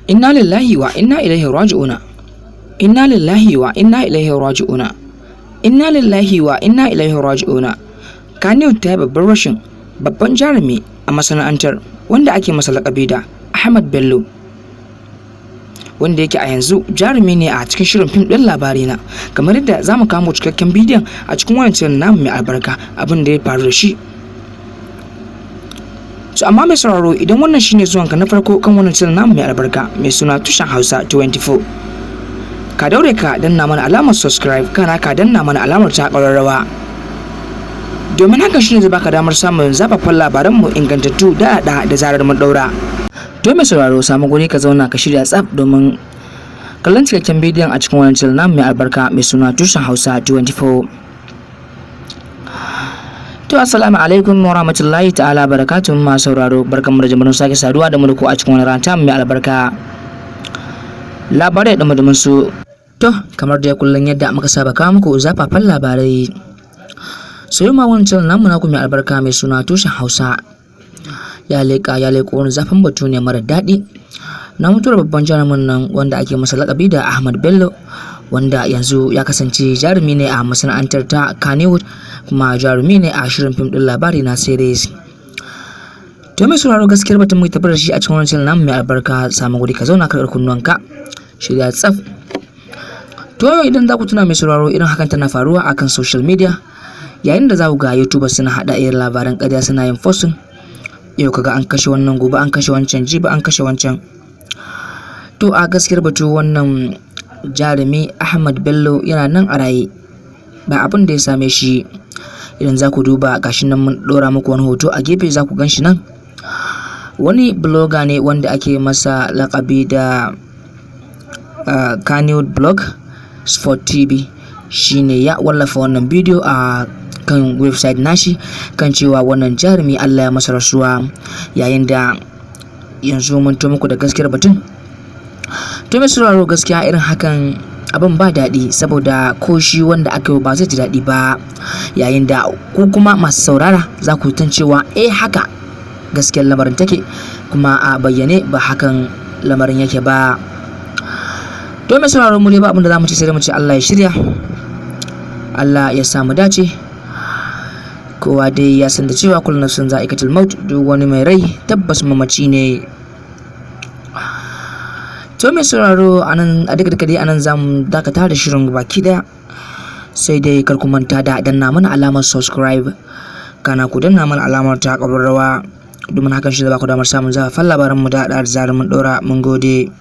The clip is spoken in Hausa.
Inna lillahi wa inna ilaihi raji'una. Inna lillahi wa inna ilaihi raji'una. Inna lillahi wa inna ilaihi raji'una. Kannywood ta yi babban jarumi a masana'antar wanda ake masa laƙabi da Ahmad Bello, wanda yake a yanzu jarumi ne a cikin shirin fim ɗin Labarina. Kamar yadda za mu kamo cikakken bidiyon a cikin wannan channel namu mai albarka, abin da ya faru da shi. So amma mai sauraro, idan wannan shine zuwanka na farko kan wannan channel namu mai albarka mai suna Tushen Hausa 24, ka daure ka danna mana alamar subscribe, kana ka danna mana alamar ta ƙararrawa, domin hakan shine zai baka damar samun zafafan labaran mu ingantattu da zarar mun daura. To mai sauraro, samu guri ka zauna ka shirya tsaf domin kallon cikakken bidiyon a cikin wannan channel namu mai albarka mai suna Tushen Hausa 24. To assalamu alaikum wa rahmatullahi ta'ala barakatuhu masu sauraro, barkanmu da jimirin sake saduwa da mu a cikin wani ranta mai albarka, labarai da mudumin su. To kamar da kullun yadda muka saba kawo muku zafafan labarai, sai ma wannan channel namu na mai albarka mai suna Tushen Hausa ya leko wani zafin batu ne mara daɗi na mutuwar babban jarumin nan wanda ake masa laƙabi da Ahmad Bello, wanda yanzu ya kasance jarumi ne a masana'antar ta Kannywood, kuma jarumi ne a shirin fim ɗin Labarina series. To mai sauraro, gaskiyar batun mai tabbata shi a cikin wannan channel namu mai albarka, samu guri ka zauna ka kunnuwanka shirya tsaf. To idan za ku tuna mai sauraro, irin hakan tana faruwa akan social media, yayin da za ku ga YouTubers suna haɗa irin labaran ƙarya suna yin posting. Yau kaga an kashe wannan, gobe an kashe wancan, jibi an kashe wancan. To a gaskiyar batu, wannan jarumi Ahmad Bello yana nan a raye, ba abin da ya same shi. Idan za ku duba, gashi nan mun ɗora muku wani hoto a gefe, za ku gan shi nan. Wani blogger ne wanda ake masa laƙabi da Kannywood Blog Sport TV, shine ya wallafa wannan bidiyo a kan website nashi kan cewa wannan jarumi Allah ya masa rasuwa, yayin da yanzu mun to muku da gaskiyar batun. To mai sauraro, gaskiya irin hakan abin ba daɗi, saboda ko shi wanda aka yi ba zai ji daɗi ba, yayin da ku kuma masu saurara za ku tan cewa haka gaskiyar lamarin take, kuma a bayyane ba hakan lamarin yake ba. To mai sauraro, mu ne ba abin da za mu ci sai mu ce Allah ya shirya, Allah ya samu dace. Kowa dai ya san da cewa kullu nafsin za'iqatul maut, duk wani mai rai tabbas mamaci ne. To mai sauraro, anan a daga dai anan zamu dakata da shirin baki daya, sai dai kar ku manta da danna mana alamar subscribe, kana ku danna mana alamar ta ƙararrawa, domin hakan shi zai ba ku damar samun zafafan labaran mu da zarar mun ɗora. Mun gode.